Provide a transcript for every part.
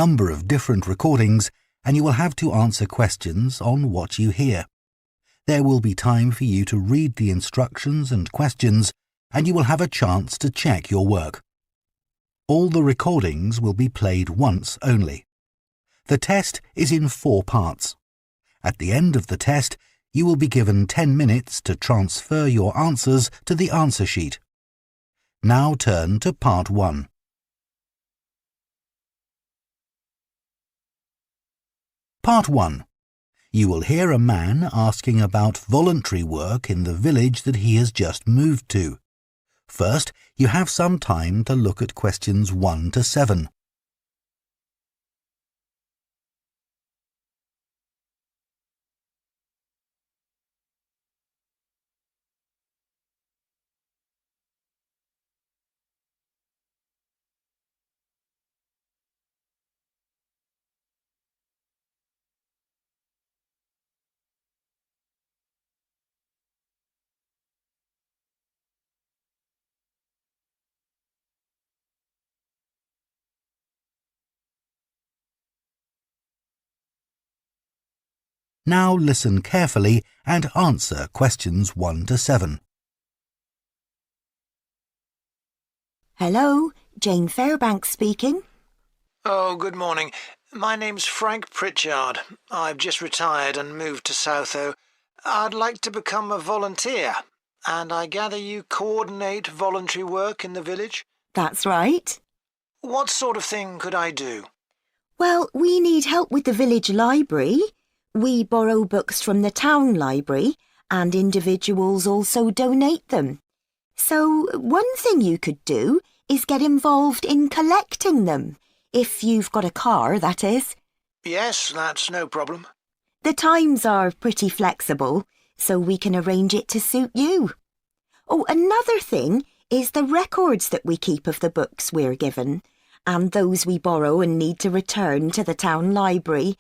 number of different recordings, and you will have to answer questions on what you hear. There will be time for you to read the instructions and questions, and you will have a chance to check your work. All the recordings will be played once only. The test is in 4 parts. At the end of the test, you will be given 10 minutes to transfer your answers to the answer sheet. Now turn to Part 1. Part 1. You will hear a man asking about voluntary work in the village that he has just moved to. First, you have some time to look at questions 1 to 7. Now listen carefully and answer questions 1 to 7. Hello, Jane Fairbanks speaking. Oh, good morning. My name's Frank Pritchard. I've just retired and moved to Southoe. I'd like to become a volunteer, and I gather you coordinate voluntary work in the village? That's right. What sort of thing could I do? Well, we need help with the village library. We borrow books from the town library, and individuals also donate them. So one thing you could do is get involved in collecting them, if you've got a car, that is. Yes, that's no problem. The times are pretty flexible, so we can arrange it to suit you. Oh, another thing is the records that we keep of the books we're given, and those we borrow and need to return to the town library.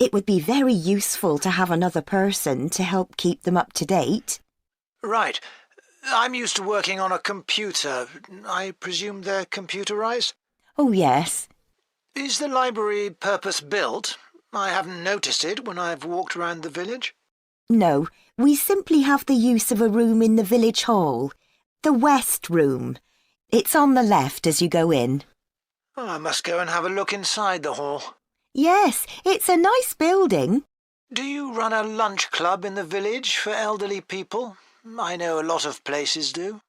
It would be very useful to have another person to help keep them up to date. Right. I'm used to working on a computer. I presume they're computerized? Oh, yes. Is the library purpose-built? I haven't noticed it when I've walked around the village. No, we simply have the use of a room in the village hall, the West Room. It's on the left as you go in. Oh, I must go and have a look inside the hall. Yes, it's a nice building. Do you run a lunch club in the village for elderly people? I know a lot of places do.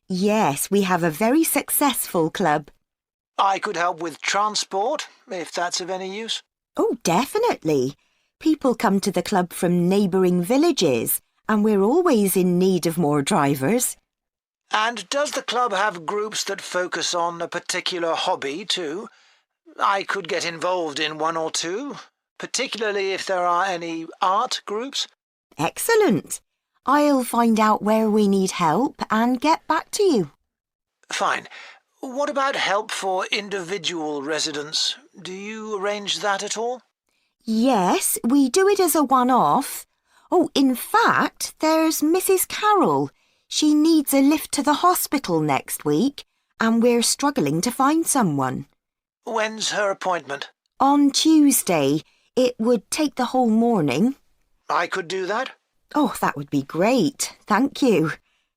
Yes, we have a very successful club. I could help with transport, if that's of any use. Oh, definitely. People come to the club from neighbouring villages, and we're always in need of more drivers. And does the club have groups that focus on a particular hobby too? I could get involved in 1 or 2, particularly if there are any art groups. Excellent. I'll find out where we need help and get back to you. Fine. What about help for individual residents? Do you arrange that at all? Yes, we do it as a one-off. Oh, in fact, there's Mrs. Carroll. She needs a lift to the hospital next week, and we're struggling to find someone. When's her appointment? On Tuesday. It would take the whole morning. I could do that? Oh, that would be great. Thank you.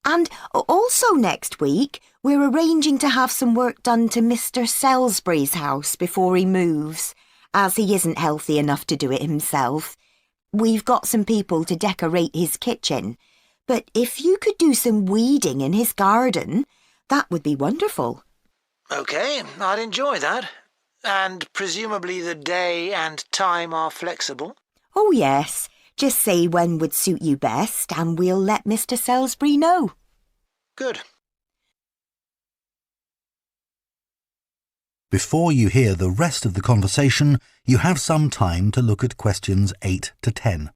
And also next week, we're arranging to have some work done to Mr. Salisbury's house before he moves, as he isn't healthy enough to do it himself. We've got some people to decorate his kitchen, but if you could do some weeding in his garden, that would be wonderful. OK, I'd enjoy that. And presumably the day and time are flexible? Oh, yes. Just say when would suit you best, and we'll let Mr. Salisbury know. Good. Before you hear the rest of the conversation, you have some time to look at questions 8 to 10.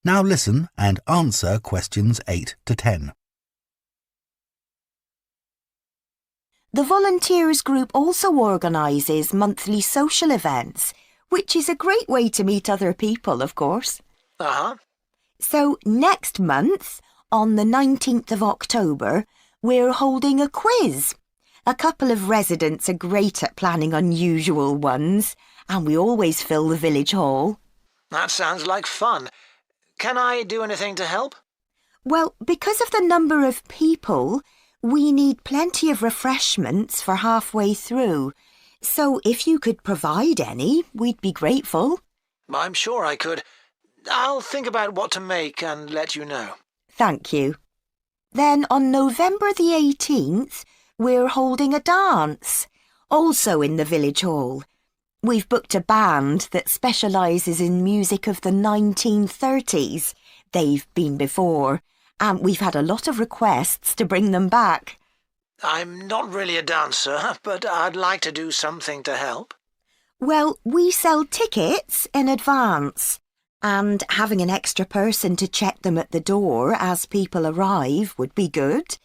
Now listen and answer questions 8 to 10. The Volunteers group also organises monthly social events which is a great way to meet other people, of course. Uh-huh. So next month, on the 19th of October, we're holding a quiz. A couple of residents are great at planning unusual ones, and we always fill the village hall. That sounds like fun. Can I do anything to help? Well, because of the number of people, we need plenty of refreshments for halfway through. So if you could provide any, we'd be grateful. I'm sure I could. I'll think about what to make and let you know. Thank you. Then on November the 18th, we're holding a dance, also in the village hall. We've booked a band that specialises in music of the 1930s. They've been before, and we've had a lot of requests to bring them back. I'm not really a dancer, but I'd like to do something to help. Well, we sell tickets in advance, and having an extra person to check them at the door as people arrive would be good.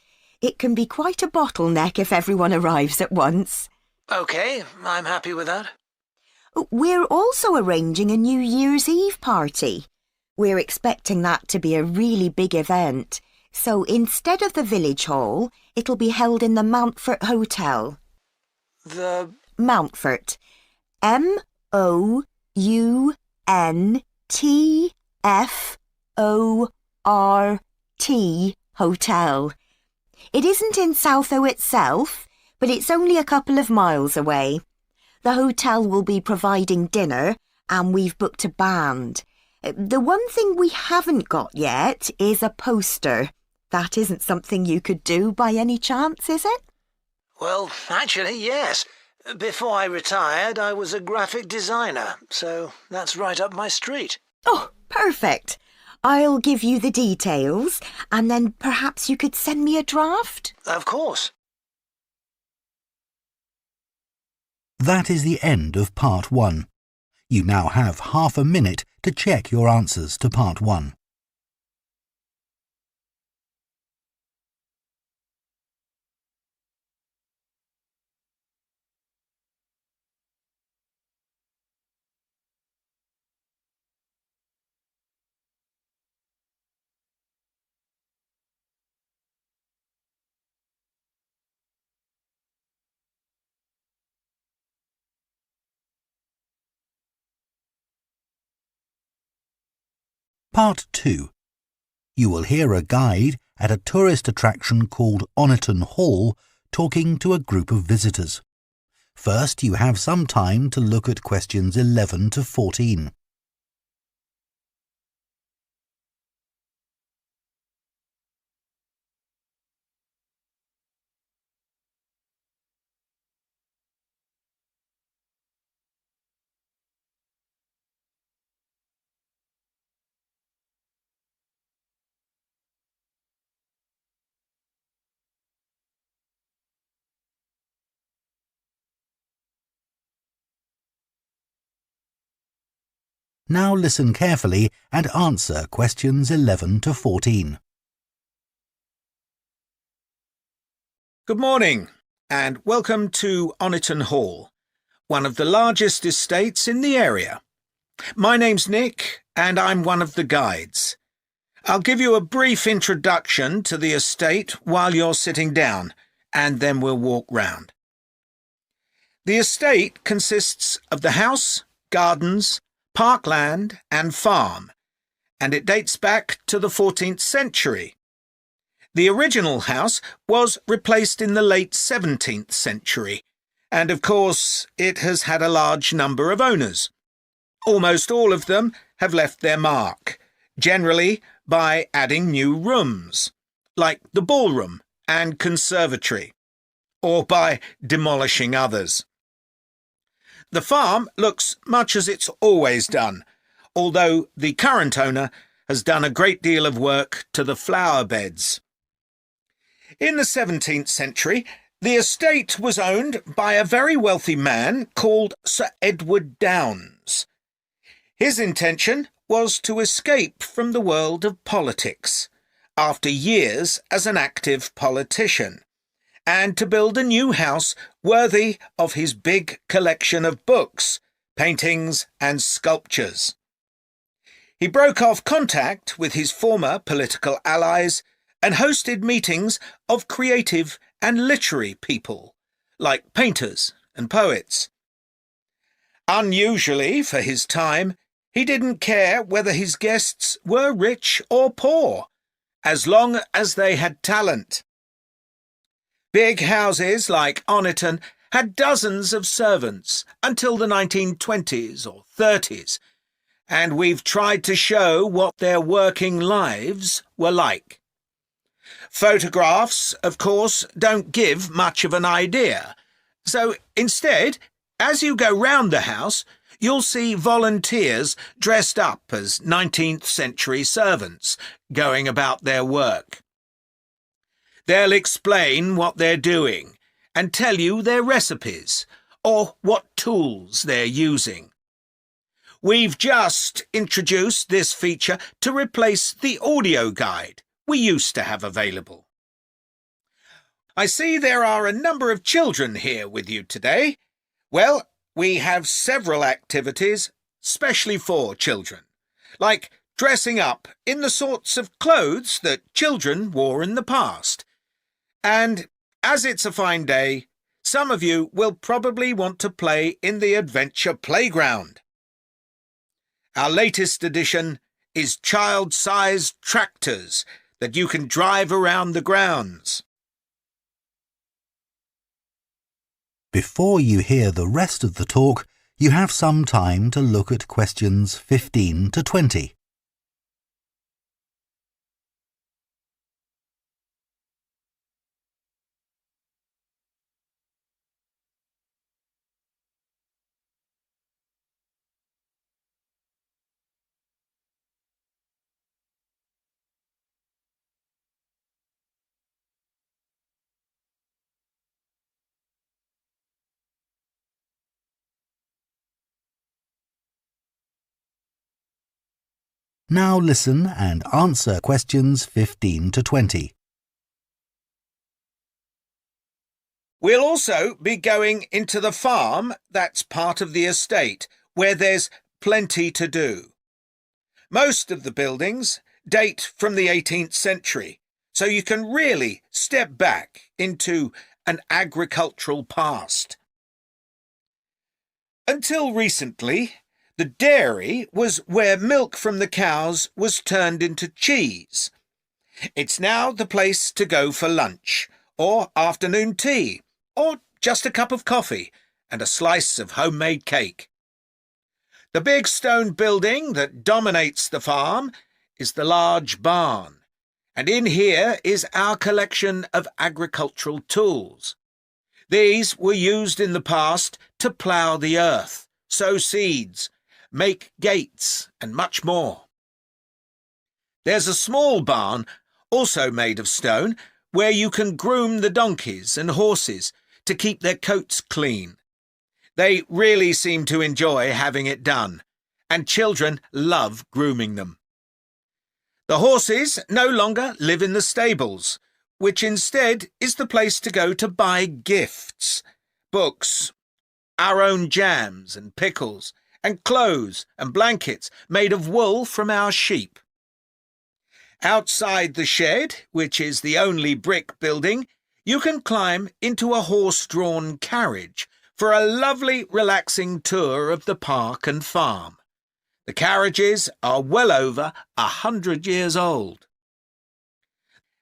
It can be quite a bottleneck if everyone arrives at once. OK, I'm happy with that. We're also arranging a New Year's Eve party. We're expecting that to be a really big event, so instead of the village hall, it'll be held in the Mountfort Hotel. The... Mountfort. Mountfort Hotel. It isn't in Southoe itself, but it's only a couple of miles away. The hotel will be providing dinner, and we've booked a band. The one thing we haven't got yet is a poster. That isn't something you could do by any chance, is it? Well, actually, yes. Before I retired, I was a graphic designer, so that's right up my street. Oh, perfect. I'll give you the details, and then perhaps you could send me a draft? Of course. That is the end of Part 1. You now have half a minute to check your answers to Part 1. Part 2. You will hear a guide at a tourist attraction called Oniton Hall talking to a group of visitors. First, you have some time to look at questions 11 to 14. Now listen carefully and answer questions 11 to 14. Good morning and welcome to Oniton Hall, one of the largest estates in the area. My name's Nick and I'm one of the guides. I'll give you a brief introduction to the estate while you're sitting down, and then we'll walk round. The estate consists of the house, gardens, parkland and farm, and it dates back to the 14th century. The original house was replaced in the late 17th century, and of course it has had a large number of owners. Almost all of them have left their mark, generally by adding new rooms, like the ballroom and conservatory, or by demolishing others. The farm looks much as it's always done, although the current owner has done a great deal of work to the flower beds. In the 17th century, the estate was owned by a very wealthy man called Sir Edward Downes. His intention was to escape from the world of politics, after years as an active politician, and to build a new house worthy of his big collection of books paintings and sculptures. He broke off contact with his former political allies and hosted meetings of creative and literary people, like painters and poets. Unusually for his time, he didn't care whether his guests were rich or poor, as long as they had talent. Big houses like Oniton had dozens of servants until the 1920s or 30s, and we've tried to show what their working lives were like. Photographs, of course, don't give much of an idea, so instead, as you go round the house, you'll see volunteers dressed up as 19th century servants going about their work. They'll explain what they're doing and tell you their recipes or what tools they're using. We've just introduced this feature to replace the audio guide we used to have available. I see there are a number of children here with you today. Well, we have several activities specially for children, like dressing up in the sorts of clothes that children wore in the past. And as it's a fine day, some of you will probably want to play in the adventure playground. Our latest addition is child-sized tractors that you can drive around the grounds. Before you hear the rest of the talk, you have some time to look at questions 15 to 20. Now listen and answer questions 15 to 20. We'll also be going into the farm that's part of the estate, where there's plenty to do. Most of the buildings date from the 18th century, so you can really step back into an agricultural past. Until recently, the dairy was where milk from the cows was turned into cheese. It's now the place to go for lunch, or afternoon tea, or just a cup of coffee and a slice of homemade cake. The big stone building that dominates the farm is the large barn, and in here is our collection of agricultural tools. These were used in the past to plough the earth, sow seeds, make gates, and much more. There's a small barn, also made of stone, where you can groom the donkeys and horses to keep their coats clean. They really seem to enjoy having it done, and children love grooming them. The horses no longer live in the stables, which instead is the place to go to buy gifts, books, our own jams and pickles, and clothes and blankets made of wool from our sheep. Outside the shed, which is the only brick building, you can climb into a horse-drawn carriage for a lovely, relaxing tour of the park and farm. The carriages are well over 100 years old.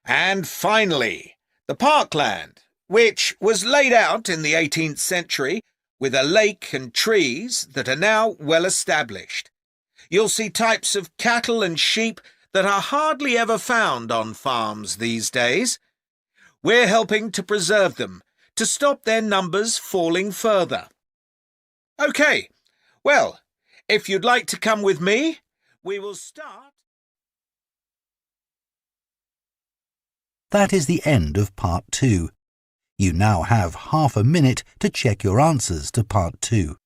And finally, the parkland, which was laid out in the 18th century with a lake and trees that are now well established. You'll see types of cattle and sheep that are hardly ever found on farms these days. We're helping to preserve them to stop their numbers falling further. OK, well, if you'd like to come with me, we will start. That is the end of Part 2. You now have half a minute to check your answers to Part 2.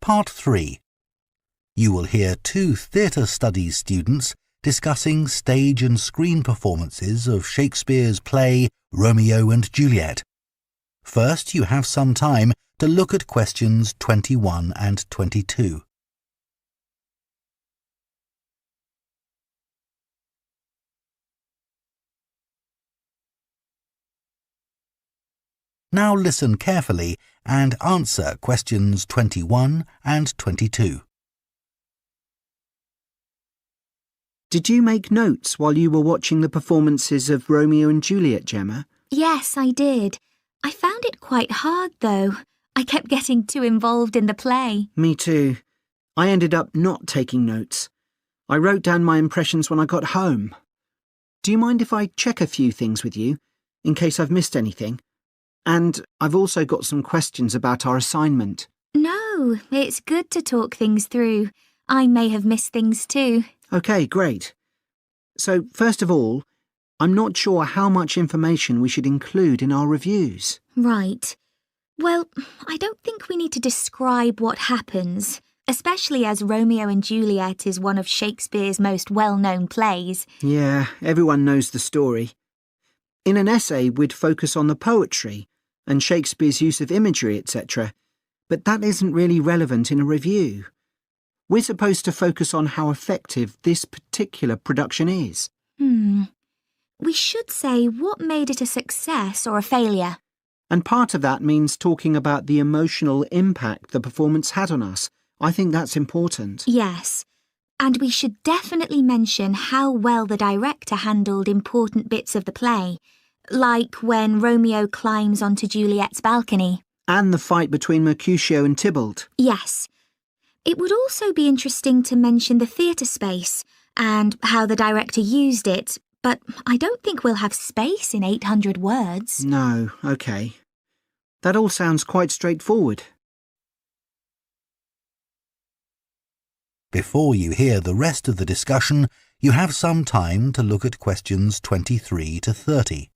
Part 3. You will hear 2 theatre studies students discussing stage and screen performances of Shakespeare's play Romeo and Juliet. First, you have some time to look at questions 21 and 22. Now listen carefully and answer questions 21 and 22. Did you make notes while you were watching the performances of Romeo and Juliet, Gemma? Yes, I did. I found it quite hard, though. I kept getting too involved in the play. Me too. I ended up not taking notes. I wrote down my impressions when I got home. Do you mind if I check a few things with you, in case I've missed anything? And I've also got some questions about our assignment. No, it's good to talk things through. I may have missed things too. OK, great. So, first of all, I'm not sure how much information we should include in our reviews. Right. Well, I don't think we need to describe what happens, especially as Romeo and Juliet is one of Shakespeare's most well-known plays. Yeah, everyone knows the story. In an essay, we'd focus on the poetry and Shakespeare's use of imagery, etc. But that isn't really relevant in a review. We're supposed to focus on how effective this particular production is. We should say what made it a success or a failure. And part of that means talking about the emotional impact the performance had on us. I think that's important. Yes. And we should definitely mention how well the director handled important bits of the play, like when Romeo climbs onto Juliet's balcony. And the fight between Mercutio and Tybalt. Yes. It would also be interesting to mention the theatre space and how the director used it, but I don't think we'll have space in 800 words. No, OK. That all sounds quite straightforward. Before you hear the rest of the discussion, you have some time to look at questions 23 to 30.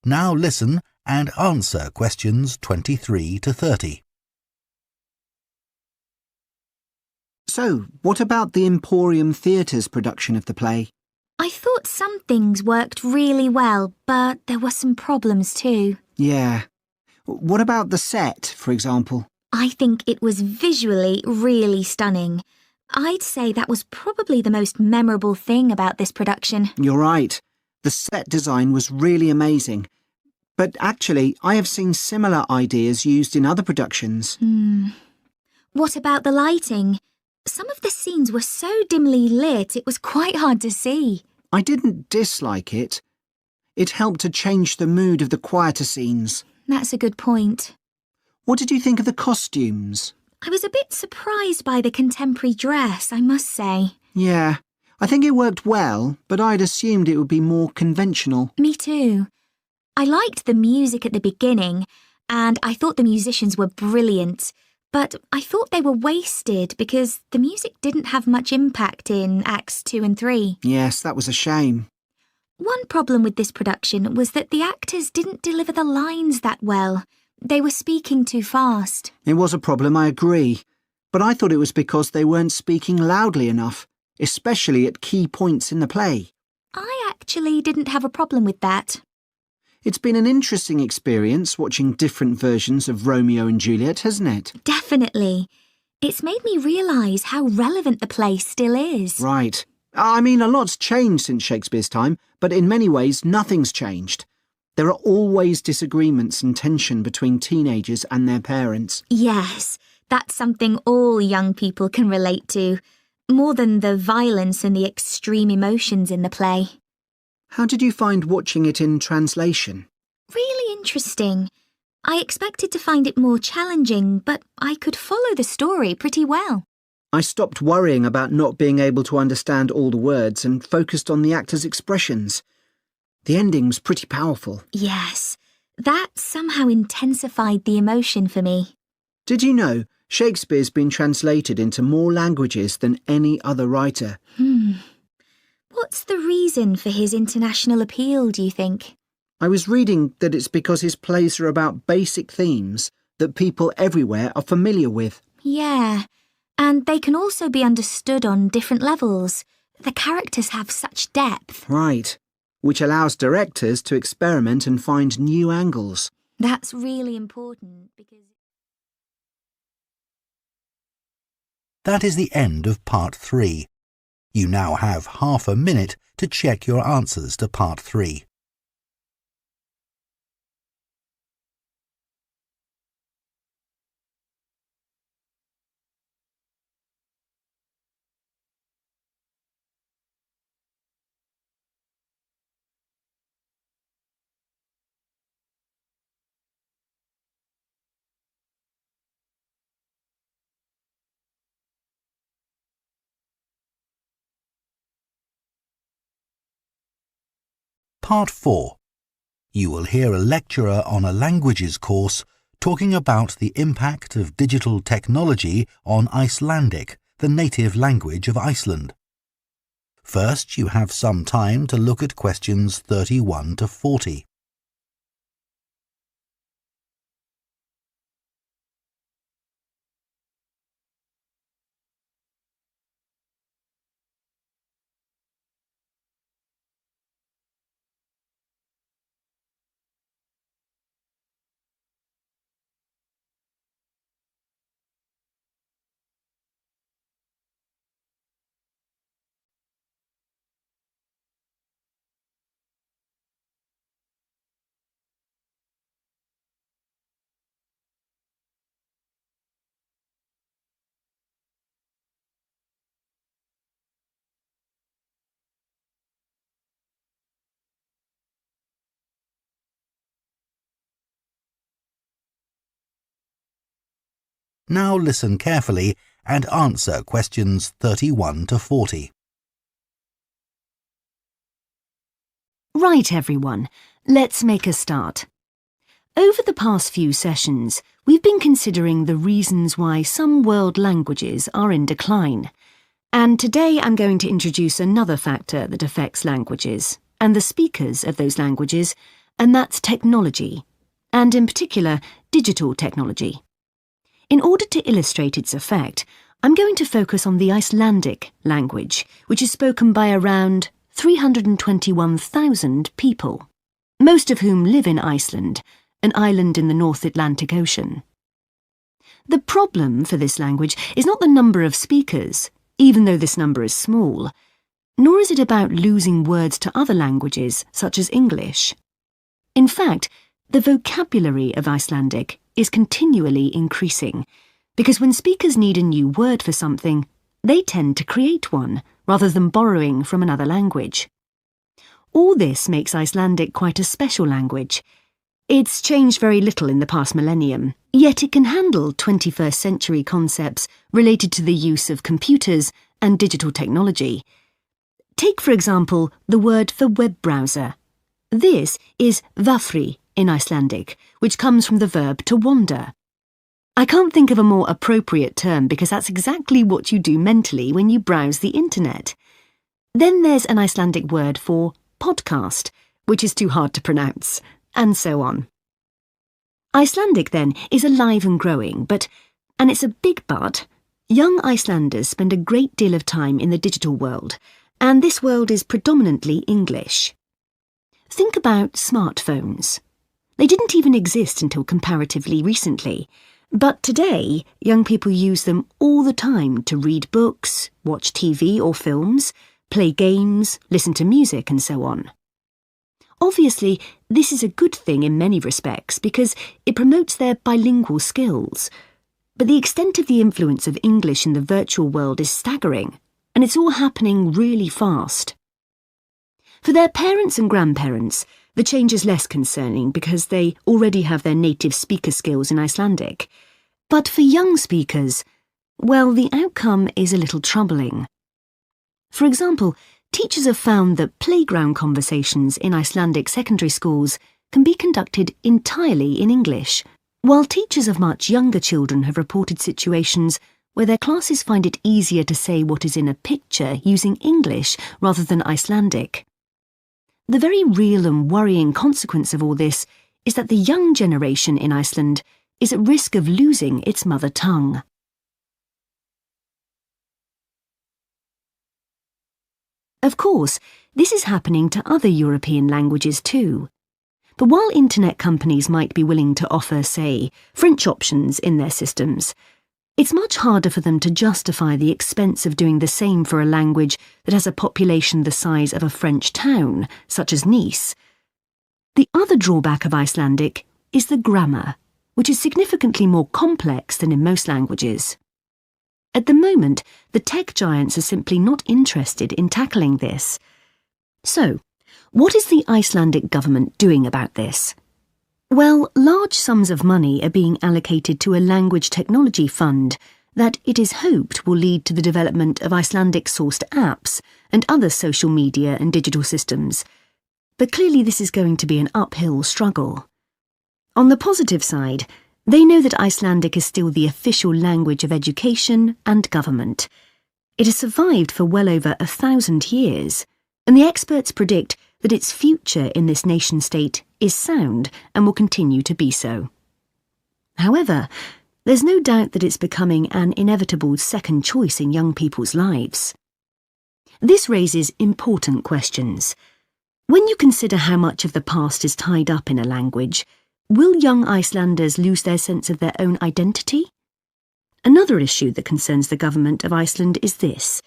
Now listen and answer questions 23 to 30. So, what about the Emporium Theatre's production of the play? I thought some things worked really well, but there were some problems too. Yeah. What about the set, for example? I think it was visually really stunning. I'd say that was probably the most memorable thing about this production. You're right. The set design was really amazing. But actually, I have seen similar ideas used in other productions. What about the lighting? Some of the scenes were so dimly lit it was quite hard to see. I didn't dislike it. It helped to change the mood of the quieter scenes. That's a good point. What did you think of the costumes? I was a bit surprised by the contemporary dress, I must say. Yeah, I think it worked well, but I'd assumed it would be more conventional. Me too. I liked the music at the beginning, and I thought the musicians were brilliant, but I thought they were wasted because the music didn't have much impact in Acts 2 and 3. Yes, that was a shame. One problem with this production was that the actors didn't deliver the lines that well. They were speaking too fast. It was a problem, I agree. But I thought it was because they weren't speaking loudly enough, especially at key points in the play. I actually didn't have a problem with that. It's been an interesting experience watching different versions of Romeo and Juliet, hasn't it? Definitely. It's made me realise how relevant the play still is. Right. I mean, a lot's changed since Shakespeare's time, but in many ways nothing's changed. There are always disagreements and tension between teenagers and their parents. Yes, that's something all young people can relate to, more than the violence and the extreme emotions in the play. How did you find watching it in translation? Really interesting. I expected to find it more challenging, but I could follow the story pretty well. I stopped worrying about not being able to understand all the words and focused on the actors' expressions. The ending's pretty powerful. Yes, that somehow intensified the emotion for me. Did you know Shakespeare's been translated into more languages than any other writer? What's the reason for his international appeal, do you think? I was reading that it's because his plays are about basic themes that people everywhere are familiar with. Yeah, and they can also be understood on different levels. The characters have such depth. Right, which allows directors to experiment and find new angles. That's really important because... That is the end of Part 3. You now have half a minute to check your answers to Part 3. Part 4. You will hear a lecturer on a languages course talking about the impact of digital technology on Icelandic, the native language of Iceland. First, you have some time to look at questions 31 to 40. Now listen carefully and answer questions 31 to 40. Right, everyone, let's make a start. Over the past few sessions, we've been considering the reasons why some world languages are in decline. And today I'm going to introduce another factor that affects languages and the speakers of those languages, and that's technology, and in particular, digital technology. In order to illustrate its effect, I'm going to focus on the Icelandic language, which is spoken by around 321,000 people, most of whom live in Iceland, an island in the North Atlantic Ocean. The problem for this language is not the number of speakers, even though this number is small, nor is it about losing words to other languages, such as English. In fact, the vocabulary of Icelandic is continually increasing, because when speakers need a new word for something, they tend to create one, rather than borrowing from another language. All this makes Icelandic quite a special language. It's changed very little in the past millennium, yet it can handle 21st century concepts related to the use of computers and digital technology. Take, for example, the word for web browser. This is vafri in Icelandic, which comes from the verb to wander. I can't think of a more appropriate term because that's exactly what you do mentally when you browse the internet. Then there's an Icelandic word for podcast, which is too hard to pronounce, and so on. Icelandic, then, is alive and growing, and it's a big but, young Icelanders spend a great deal of time in the digital world, and this world is predominantly English. Think about smartphones. They didn't even exist until comparatively recently, but today young people use them all the time to read books, watch TV or films, play games, listen to music and so on. Obviously, this is a good thing in many respects because it promotes their bilingual skills. But the extent of the influence of English in the virtual world is staggering, and it's all happening really fast. For their parents and grandparents, the change is less concerning because they already have their native speaker skills in Icelandic. But for young speakers, well, the outcome is a little troubling. For example, teachers have found that playground conversations in Icelandic secondary schools can be conducted entirely in English, while teachers of much younger children have reported situations where their classes find it easier to say what is in a picture using English rather than Icelandic. The very real and worrying consequence of all this is that the young generation in Iceland is at risk of losing its mother tongue. Of course, this is happening to other European languages too. But while internet companies might be willing to offer, say, French options in their systems, it's much harder for them to justify the expense of doing the same for a language that has a population the size of a French town, such as Nice. The other drawback of Icelandic is the grammar, which is significantly more complex than in most languages. At the moment, the tech giants are simply not interested in tackling this. So, what is the Icelandic government doing about this? Well, large sums of money are being allocated to a language technology fund that it is hoped will lead to the development of Icelandic-sourced apps and other social media and digital systems. But clearly this is going to be an uphill struggle. On the positive side, they know that Icelandic is still the official language of education and government. It has survived for well over 1,000 years, and the experts predict that its future in this nation-state is sound and will continue to be so. However, there's no doubt that it's becoming an inevitable second choice in young people's lives. This raises important questions. When you consider how much of the past is tied up in a language, will young Icelanders lose their sense of their own identity? Another issue that concerns the government of Iceland is this.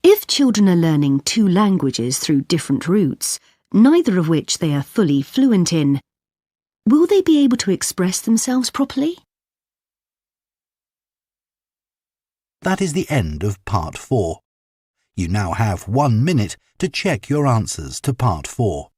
If children are learning two languages through different routes, neither of which they are fully fluent in, will they be able to express themselves properly? That is the end of Part 4. You now have 1 minute to check your answers to Part 4.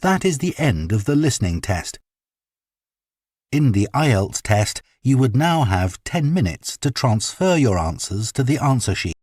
That is the end of the listening test. In the IELTS test, you would now have 10 minutes to transfer your answers to the answer sheet.